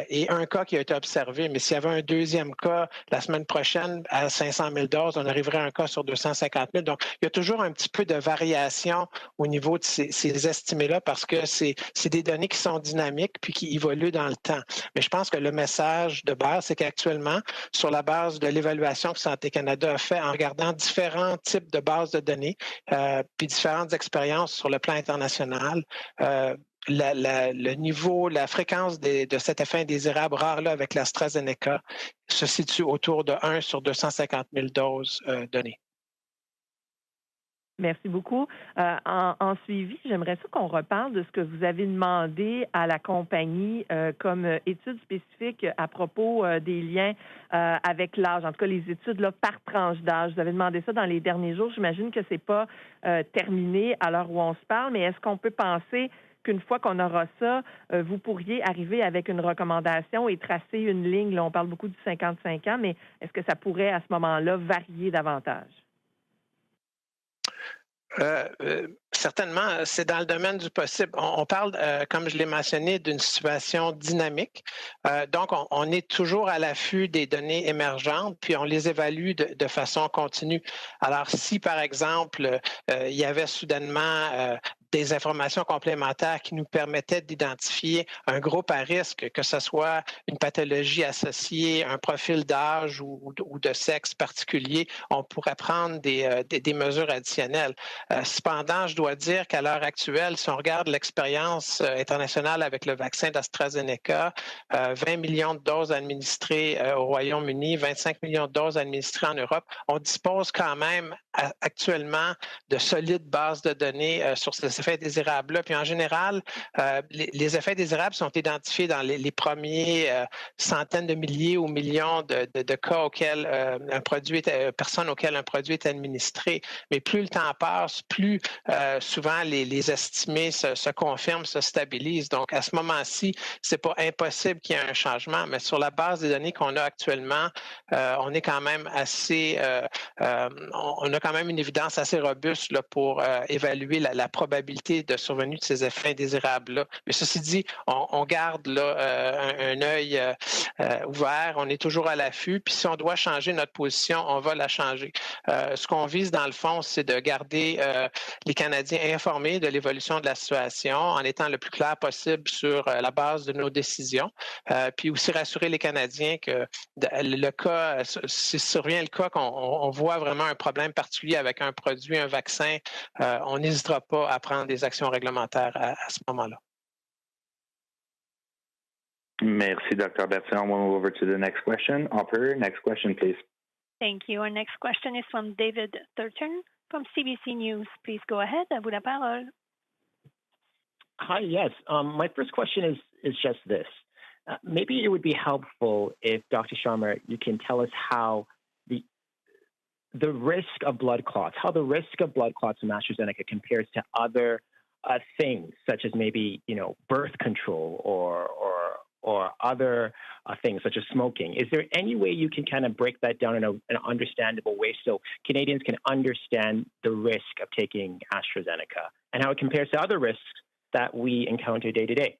et un cas qui a été observé. Mais s'il y avait un deuxième cas la semaine prochaine à 500 000 doses, on arriverait à un cas sur 250 000. Donc, il y a toujours un petit peu de variation au niveau de ces estimés-là parce que c'est des données qui sont dynamiques puis qui évoluent dans le temps. Mais je pense que le message de base, c'est qu'actuellement, sur la base de l'évaluation que Santé Canada a fait en regardant différents types de bases de données puis différentes expériences sur le plan international, le niveau, la fréquence de cet effet indésirable rare-là avec l'AstraZeneca se situe autour de 1 sur 250 000 doses données. Merci beaucoup. En suivi, j'aimerais ça qu'on reparle de ce que vous avez demandé à la compagnie comme études spécifiques à propos des liens avec l'âge, en tout cas les études là, par tranche d'âge. Vous avez demandé ça dans les derniers jours. J'imagine que ce n'est pas terminé à l'heure où on se parle, mais est-ce qu'on peut penser qu'une fois qu'on aura ça, vous pourriez arriver avec une recommandation et tracer une ligne? Là, on parle beaucoup du 55 ans, mais est-ce que ça pourrait à ce moment-là varier davantage? Certainement, c'est dans le domaine du possible. On parle, comme je l'ai mentionné, d'une situation dynamique. Donc, on est toujours à l'affût des données émergentes, puis on les évalue de façon continue. Alors, si, par exemple, il y avait soudainement des informations complémentaires qui nous permettaient d'identifier un groupe à risque, que ce soit une pathologie associée, un profil d'âge ou de sexe particulier, on pourrait prendre des mesures additionnelles. Cependant, je dois dire qu'à l'heure actuelle, si on regarde l'expérience internationale avec le vaccin d'AstraZeneca, 20 millions de doses administrées au Royaume-Uni, 25 millions de doses administrées en Europe, on dispose quand même actuellement de solides bases de données sur ces effets indésirables-là. Puis en général, les effets indésirables sont identifiés dans les premiers centaines de milliers ou millions de cas auxquels personnes auxquelles un produit est administré. Mais plus le temps passe, plus souvent les estimés se confirment, se stabilisent. Donc, à ce moment-ci, c'est pas impossible qu'il y ait un changement, mais sur la base des données qu'on a actuellement, on est quand même on a quand même une évidence assez robuste là, pour évaluer la probabilité de survenue de ces effets indésirables-là. Mais ceci dit, on garde là, un œil ouvert, on est toujours à l'affût, puis si on doit changer notre position, on va la changer. Ce qu'on vise, dans le fond, c'est de garder les Canadiens informés de l'évolution de la situation en étant le plus clair possible sur la base de nos décisions, puis aussi rassurer les Canadiens que le cas, si survient le cas qu'on voit vraiment un problème particulier avec un produit, un vaccin, on n'hésitera pas à prendre des actions réglementaires à ce moment-là. Merci, Dr. Berthiaume. We'll move over to the next question. Operator, next question, please. Thank you. Our next question is from David Thurton from CBC News. Please go ahead. À vous la parole. Hi, yes. My first question is just this. Maybe it would be helpful if Dr. Sharma, you can tell us how the risk of blood clots, how the risk of blood clots in AstraZeneca compares to other things, such as maybe birth control or other things such as smoking. Is there any way you can kind of break that down in an understandable way so Canadians can understand the risk of taking AstraZeneca and how it compares to other risks that we encounter day to day?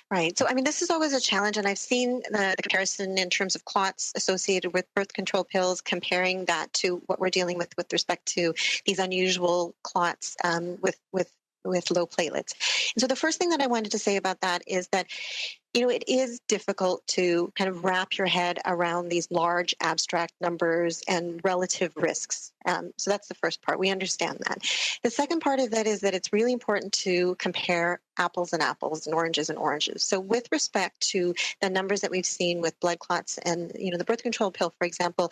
Right. So, I mean, this is always a challenge, and I've seen the comparison in terms of clots associated with birth control pills, comparing that to what we're dealing with respect to these unusual clots with low platelets. And so the first thing that I wanted to say about that is that, you know, it is difficult to kind of wrap your head around these large abstract numbers and relative risks. So that's the first part. We understand that. The second part of that is that it's really important to compare apples and apples and oranges. So with respect to the numbers that we've seen with blood clots and, you know, the birth control pill, for example,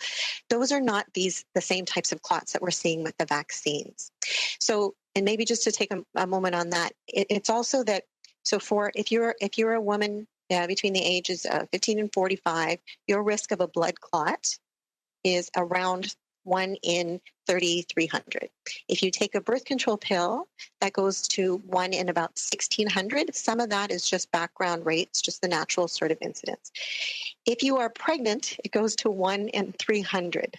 those are not the same types of clots that we're seeing with the vaccines. So, and maybe just to take a moment on that, it's also that, so for if you're a woman between the ages of 15 and 45, your risk of a blood clot is around 1 in 3,300. If you take a birth control pill, that goes to 1 in about 1,600. Some of that is just background rates, just the natural sort of incidence. If you are pregnant, it goes to 1 in 300.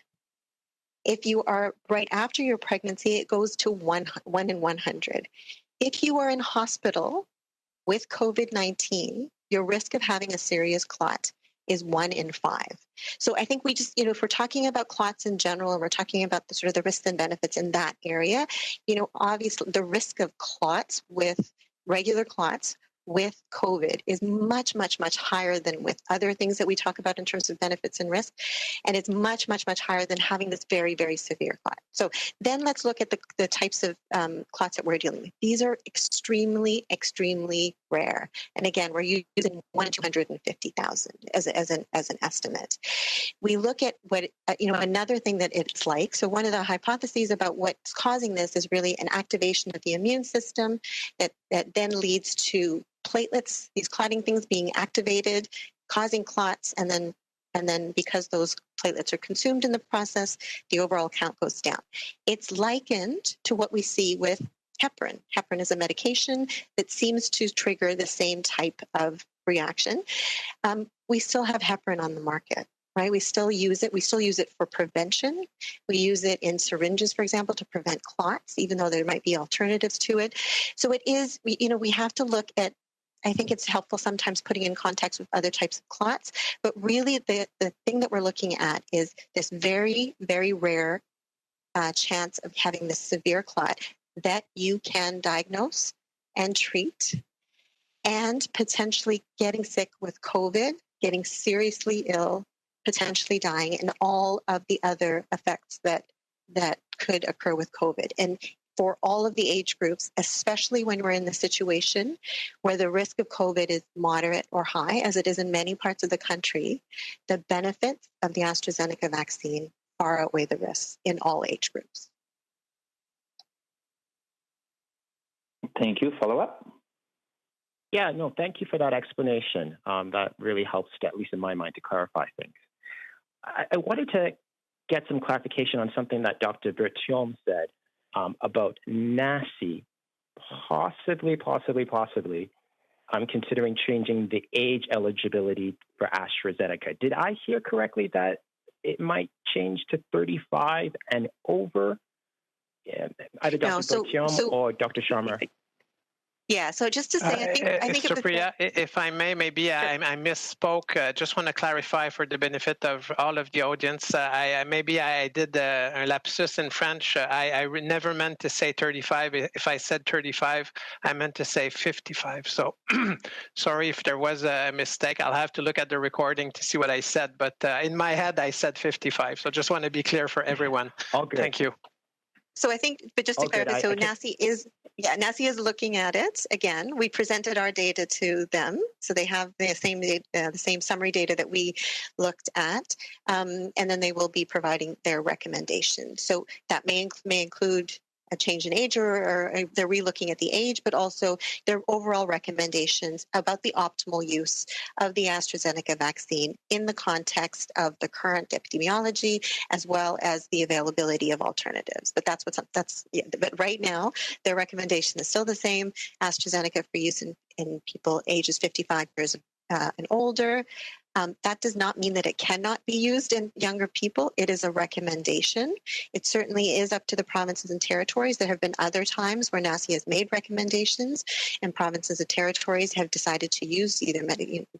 If you are right after your pregnancy, it goes to 1 in 100. If you are in hospital with COVID-19, your risk of having a serious clot is 1 in 5. So I think we just, you know, if we're talking about clots in general, and we're talking about the sort of the risks and benefits in that area, you know, obviously the risk of clots with regular clots with COVID is much, much, much higher than with other things that we talk about in terms of benefits and risk. And it's much, much, much higher than having this very, very severe clot. So then let's look at the types of clots that we're dealing with. These are extremely, extremely rare. And again, we're using 1 in 250,000 as an estimate. We look at what, you know, another thing that it's like. So one of the hypotheses about what's causing this is really an activation of the immune system that then leads to platelets, these clotting things being activated, causing clots, and then because those platelets are consumed in the process, the overall count goes down. It's likened to what we see with heparin. Heparin is a medication that seems to trigger the same type of reaction. We still have heparin on the market. Right? We still use it. We still use it for prevention. We use it in syringes, for example, to prevent clots, even though there might be alternatives to it. So it is, you know, we have to look at, I think it's helpful sometimes putting in context with other types of clots, but really the thing that we're looking at is this very, very rare chance of having this severe clot that you can diagnose and treat, and potentially getting sick with COVID, getting seriously ill, potentially dying, and all of the other effects that could occur with COVID. And for all of the age groups, especially when we're in the situation where the risk of COVID is moderate or high, as it is in many parts of the country, the benefits of the AstraZeneca vaccine far outweigh the risks in all age groups. Thank you. Follow up? Yeah, no, thank you for that explanation. That really helps, at least in my mind, to clarify things. I wanted to get some clarification on something that Dr. Berthiaume said about NACI possibly considering changing the age eligibility for AstraZeneca. Did I hear correctly that it might change to 35 and over? Either Dr. Berthiaume or Dr. Sharma. Yeah, so just to say, I think Supriya, if I may, maybe I misspoke. Just want to clarify for the benefit of all of the audience. Maybe I did a lapsus in French. I never meant to say 35. If I said 35, I meant to say 55. So sorry if there was a mistake. I'll have to look at the recording to see what I said. But in my head, I said 55. So just want to be clear for everyone. Okay. Thank you. So I think, but just to clarify, so NACI is looking at it again. We presented our data to them, so they have the same summary data that we looked at, and then they will be providing their recommendations. So that may include a change in age, or they're relooking at the age, but also their overall recommendations about the optimal use of the AstraZeneca vaccine in the context of the current epidemiology, as well as the availability of alternatives. But but right now, their recommendation is still the same: AstraZeneca for use in people ages 55 years and older. That does not mean that it cannot be used in younger people. It is a recommendation. It certainly is up to the provinces and territories. There have been other times where NACI has made recommendations and provinces and territories have decided to use either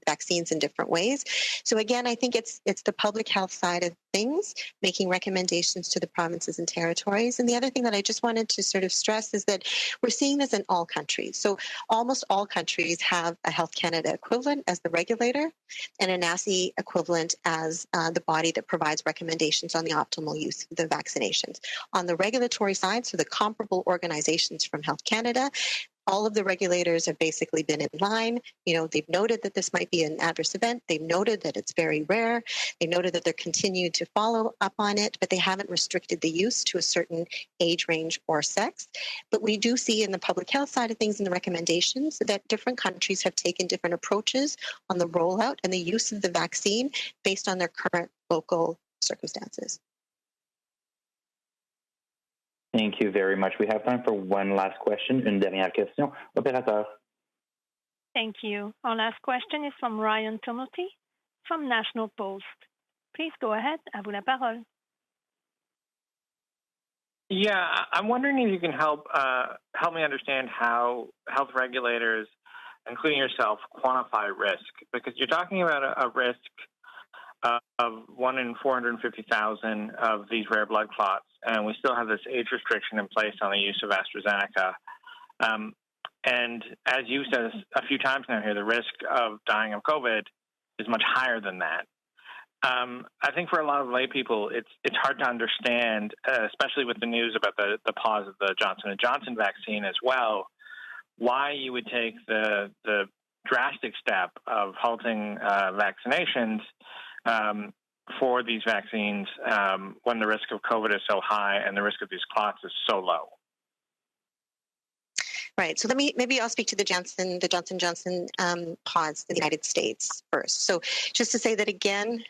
vaccines in different ways. So again, I think it's the public health side of things, making recommendations to the provinces and territories. And the other thing that I just wanted to sort of stress is that we're seeing this in all countries. So almost all countries have a Health Canada equivalent as the regulator and a NACI equivalent as the body that provides recommendations on the optimal use of the vaccinations. On the regulatory side, so the comparable organizations from Health Canada, all of the regulators have basically been in line. They've noted that this might be an adverse event. They've noted that it's very rare. They noted that they're continuing to follow up on it, but they haven't restricted the use to a certain age range or sex. But we do see in the public health side of things in the recommendations that different countries have taken different approaches on the rollout and the use of the vaccine based on their current local circumstances. Thank you very much. We have time for one last question. Une dernière question. Opérateur. Thank you. Our last question is from Ryan Tumulty from National Post. Please go ahead. À vous la parole. Yeah, I'm wondering if you can help me understand how health regulators, including yourself, quantify risk, because you're talking about a risk of 1 in 450,000 of these rare blood clots, and we still have this age restriction in place on the use of AstraZeneca. And as you said a few times now here, the risk of dying of COVID is much higher than that. I think for a lot of lay people, it's hard to understand, especially with the news about the pause of the Johnson & Johnson vaccine as well, why you would take the drastic step of halting vaccinations for these vaccines when the risk of COVID is so high and the risk of these clots is so low. Right. So maybe I'll speak to the Johnson & Johnson pause in the United States first. So just to say that again,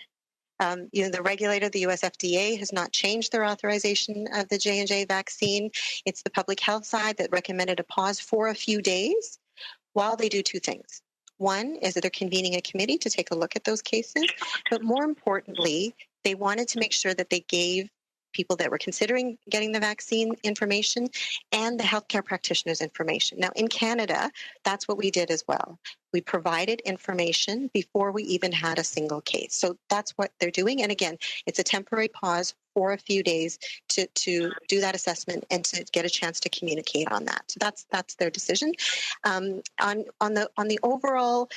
the regulator, the US FDA, has not changed their authorization of the J&J vaccine. It's the public health side that recommended a pause for a few days while they do two things. One is that they're convening a committee to take a look at those cases. But more importantly, they wanted to make sure that they gave people that were considering getting the vaccine information and the healthcare practitioners information. Now, in Canada, that's what we did as well. We provided information before we even had a single case. So that's what they're doing. And again, it's a temporary pause for a few days to do that assessment and to get a chance to communicate on that. So that's their decision. On the overall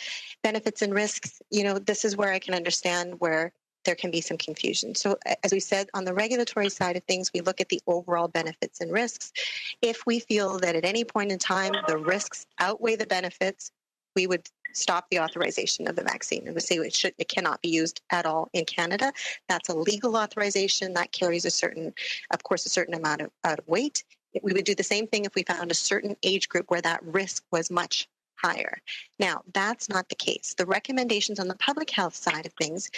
benefits and risks, this is where I can understand where there can be some confusion. So as we said, on the regulatory side of things, we look at the overall benefits and risks. If we feel that at any point in time the risks outweigh the benefits, we would stop the authorization of the vaccine and would say it cannot be used at all in Canada. That's a legal authorization that carries a certain amount of weight. We would do the same thing if we found a certain age group where that risk was much higher. Now, that's not the case. The recommendations on the public health side of things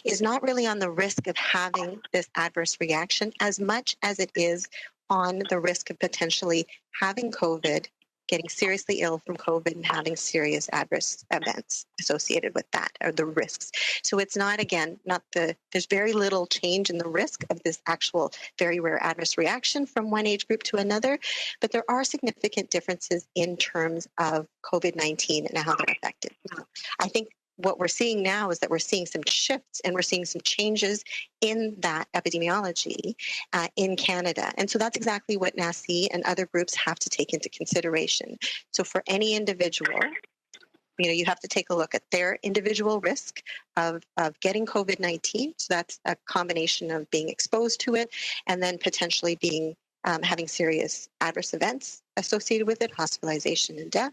is not really on the risk of having this adverse reaction as much as it is on the risk of potentially having COVID, getting seriously ill from COVID and having serious adverse events associated with that, or the risks. So it's not, again, there's very little change in the risk of this actual very rare adverse reaction from one age group to another, but there are significant differences in terms of COVID-19 and how they're affected. Now, I think what we're seeing now is that we're seeing some shifts and we're seeing some changes in that epidemiology in Canada. And so that's exactly what NACI and other groups have to take into consideration. So for any individual, you have to take a look at their individual risk of getting COVID-19. So that's a combination of being exposed to it and then potentially having serious adverse events associated with it, hospitalization and death,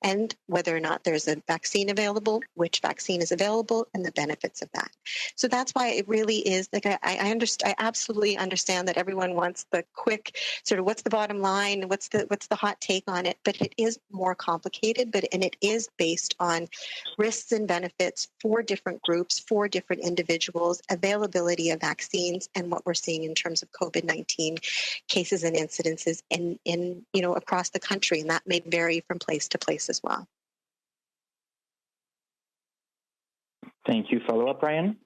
and whether or not there's a vaccine available, which vaccine is available, and the benefits of that. So that's why it really is like I absolutely understand that everyone wants the quick sort of what's the bottom line, what's the hot take on it, but it is more complicated. And it is based on risks and benefits for different groups, for different individuals, availability of vaccines, and what we're seeing in terms of COVID-19 cases and incidences in across the country, and that may vary from place to place as well. Thank you. Follow-up, Ryan?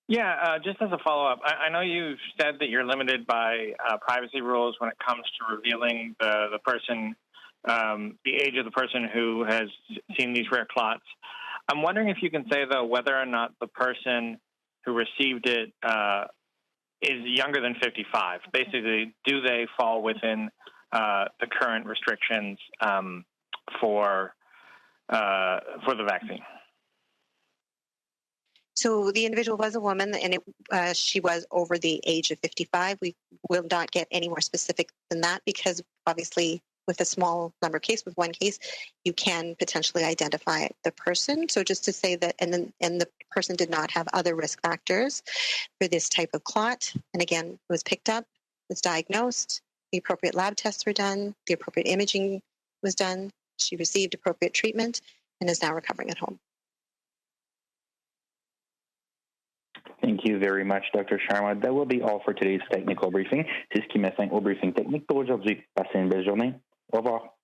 Yeah, just as a follow-up, I know you said that you're limited by privacy rules when it comes to revealing the person, the age of the person who has seen these rare clots. I'm wondering if you can say, though, whether or not the person who received it is younger than 55. Basically, do they fall within the current restrictions for the vaccine? So the individual was a woman, and she was over the age of 55. We will not get any more specific than that because, obviously, with a small number case, with one case, you can potentially identify the person. So just to say that, and the person did not have other risk factors for this type of clot. And again, it was picked up, was diagnosed, the appropriate lab tests were done, the appropriate imaging was done. She received appropriate treatment and is now recovering at home. Thank you very much, Dr. Sharma. That will be all for today's technical briefing. C'est ce qui met fin au briefing technique pour aujourd'hui. Passez une belle journée. Au revoir.